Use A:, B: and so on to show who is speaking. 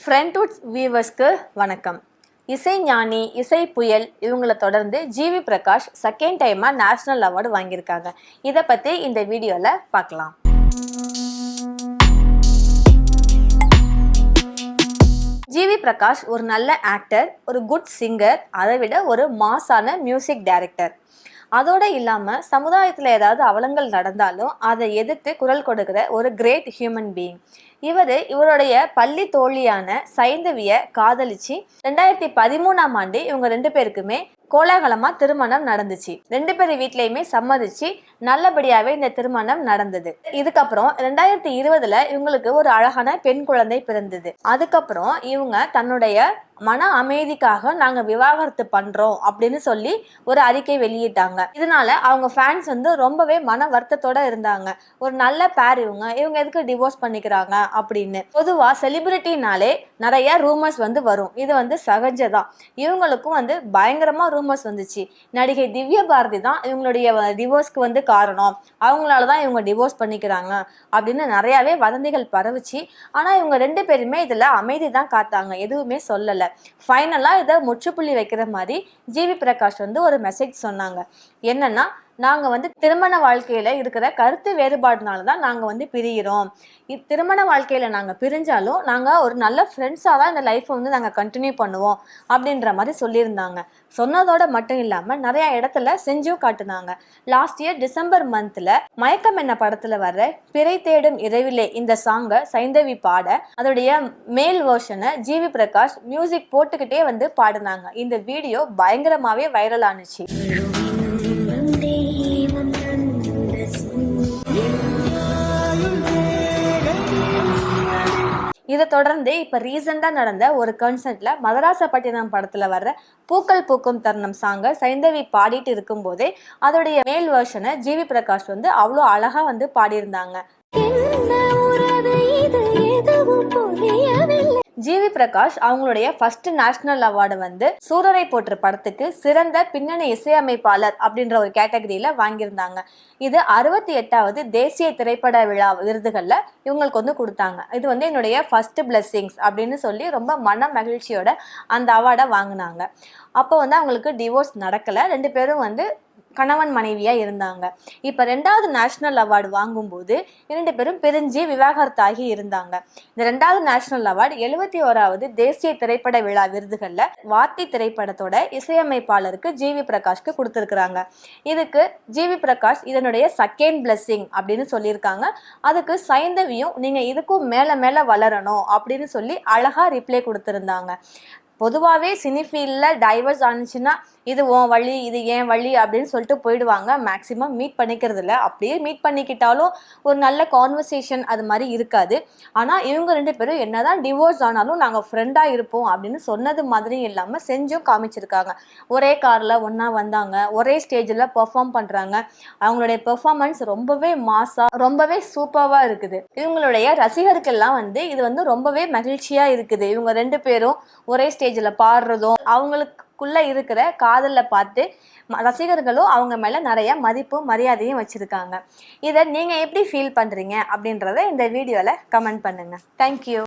A: ஃப்ரெண்ட்வுட்ஸ் வியூவர்ஸ்க்கு வணக்கம். இசை ஞானி, இசை புயல் இவங்களை தொடர்ந்து ஜிவி பிரகாஷ் செகண்ட் டைமாக நேஷ்னல் அவார்டு வாங்கியிருக்காங்க. இதை பற்றி இந்த வீடியோவில் பார்க்கலாம். ஜிவி பிரகாஷ் ஒரு நல்ல ஆக்டர், ஒரு குட் சிங்கர், அதை விட ஒரு மாஸான மியூசிக் டைரக்டர். அதோடு இல்லாமல் சமுதாயத்தில் ஏதாவது அவலங்கள் நடந்தாலும் அதை எதிர்த்து குரல் கொடுக்கிற ஒரு கிரேட் ஹியூமன் பீயிங். இவருடைய பள்ளி தோழியான சைந்தவியை காதலிச்சு 2013ஆம் ஆண்டு இவங்க 2 பேருக்குமே கோலாகலமா திருமணம் நடந்துச்சு. 2 பேர் வீட்லயுமே சம்மதிச்சு நல்லபடியாவே இந்த திருமணம் நடந்தது. இதுக்கப்புறம் 2020ல இவங்களுக்கு ஒரு அழகான பெண் குழந்தை பிறந்தது. அதுக்கப்புறம் இவங்க தன்னுடைய மன அமைதிக்காக நாங்க விவாகரத்து பண்றோம் அப்படின்னு சொல்லி ஒரு அறிக்கை வெளியிட்டாங்க. இதனால அவங்க ஃபேன்ஸ் ரொம்பவே மன வருத்தத்தோட இருந்தாங்க. ஒரு நல்ல பேர் இவங்க எதுக்கு டிவோர்ஸ் பண்ணிக்கிறாங்க அப்படின்னு. பொதுவா செலிபிரிட்டினாலே நிறைய ரூமர்ஸ் வரும். இது சகஜதான். இவங்களுக்கும் பயங்கரமா ரூமர்ஸ் வந்துச்சு. நடிகை திவ்யா பாரதி தான் இவங்களுடைய டிவோர்ஸ்க்கு காரணம், அவங்களாலதான் இவங்க டிவோர்ஸ் பண்ணிக்கிறாங்க அப்படின்னு நிறையவே வதந்திகள் பரவுச்சு. ஆனா இவங்க 2 பேருமே இதுல அமைதி தான் காத்தாங்க, எதுவுமே சொல்லல. ஃபைனலா இதை முற்றுப்புள்ளி வைக்கிற மாதிரி ஜிவி பிரகாஷ் ஒரு மெசேஜ் சொன்னாங்க. என்னன்னா, நாங்க திருமண வாழ்க்கையில இருக்கிற கருத்து வேறுபாடுனாலதான் நாங்க பிரிகிறோம். திருமண வாழ்க்கையில நாங்க பிரிஞ்சாலும் நாங்க ஒரு நல்ல ஃப்ரெண்ட்ஸா தான் இந்த லைஃப்பை நாங்க கண்டினியூ பண்ணுவோம் அப்படின்ற மாதிரி சொல்லியிருந்தாங்க. சொன்னதோட மட்டும் இல்லாம நிறைய இடத்துல செஞ்சும் காட்டுனாங்க. லாஸ்ட் இயர் டிசம்பர் மந்த்ல மயக்கம் என்ன படத்துல வர்ற பிறை தேடும் இரவிலே இந்த சாங்கை சைந்தவி பாட, அதோடைய மேல் வெர்ஷனை ஜிவி பிரகாஷ் மியூசிக் போட்டுக்கிட்டே பாடினாங்க. இந்த வீடியோ பயங்கரமாவே வைரல் ஆனிச்சு. இதை தொடர்ந்து இப்ப ரீசெண்டா நடந்த ஒரு கன்சர்ட்ல மதராசப்பட்டினம் படத்துல வர்ற பூக்கள் பூக்கும் தருணம் சாங்க சைந்தவி பாடிட்டு இருக்கும் போதே அதோடைய மேல் வெர்ஷனை ஜிவி பிரகாஷ் அவ்வளோ அழகா பாடியிருந்தாங்க. ஜிவி பிரகாஷ் அவங்களுடைய ஃபர்ஸ்ட் நேஷனல் அவார்டு சூரரை போற்று படத்துக்கு சிறந்த பின்னணி இசையமைப்பாளர் அப்படின்ற ஒரு கேட்டகரியில வாங்கியிருந்தாங்க. இது 68வது தேசிய திரைப்பட விழா விருதுகள்ல இவங்களுக்கு கொடுத்தாங்க. இது என்னுடைய ஃபர்ஸ்ட் பிளெஸிங்ஸ் அப்படின்னு சொல்லி ரொம்ப மன மகிழ்ச்சியோட அந்த அவார்டை வாங்கினாங்க. அப்போ அவங்களுக்கு டிவோர்ஸ் நடக்கல, 2 பேரும் கணவன் மனைவியா இருந்தாங்க. இப்ப 2வது நேஷனல் அவார்டு வாங்கும்போது 2 பேரும் பிரிஞ்சு விவாகரத்தாகி இருந்தாங்க. இந்த 2வது நேஷனல் அவார்டு 71வது தேசிய திரைப்பட விழா விருதுகள்ல வாத்தி திரைப்படத்தோட இசையமைப்பாளருக்கு ஜிவி பிரகாஷ்க்கு கொடுத்திருக்கிறாங்க. இதுக்கு ஜிவி பிரகாஷ் இதனுடைய செகண்ட் பிளெஸிங் அப்படின்னு சொல்லியிருக்காங்க. அதுக்கு சைந்தவியும் நீங்க இதுக்கும் மேல மேல வளரணும் அப்படின்னு சொல்லி அழகா ரிப்ளை கொடுத்திருந்தாங்க. பொதுவாகவே சினிஃபீல்டில் டைவர்ஸ் ஆனிச்சுன்னா இது உன் வழி இது ஏன் வழி அப்படின்னு சொல்லிட்டு போயிடுவாங்க. மேக்ஸிமம் மீட் பண்ணிக்கிறது இல்லை. அப்படியே மீட் பண்ணிக்கிட்டாலும் ஒரு நல்ல கான்வர்சேஷன் அது மாதிரி இருக்காது. ஆனால் இவங்க 2 பேரும் என்னதான் டிவோர்ஸ் ஆனாலும் நாங்கள் ஃப்ரெண்டாக இருப்போம் அப்படின்னு சொன்னது மாதிரியும் இல்லாமல் செஞ்சும் காமிச்சிருக்காங்க. ஒரே காரில் ஒன்றா வந்தாங்க, ஒரே ஸ்டேஜில் பெர்ஃபார்ம் பண்ணுறாங்க. அவங்களுடைய பெர்ஃபார்மன்ஸ் ரொம்பவே மாஸாக ரொம்பவே சூப்பராக இருக்குது. இவங்களுடைய ரசிகருக்கெல்லாம் இது ரொம்பவே மகிழ்ச்சியாக இருக்குது. இவங்க 2 பேரும் ஒரே ஸ்டேஜில் பாடுறதும் அவங்களுக்குள்ள இருக்கிற காதலை பார்த்து ரசிகர்களும் அவங்க மேல நிறைய மதிப்பும் மரியாதையும் வச்சிருக்காங்க. இதை நீங்க எப்படி ஃபீல் பண்றீங்க அப்படின்றத இந்த வீடியோல கமெண்ட் பண்ணுங்க. தேங்க்யூ.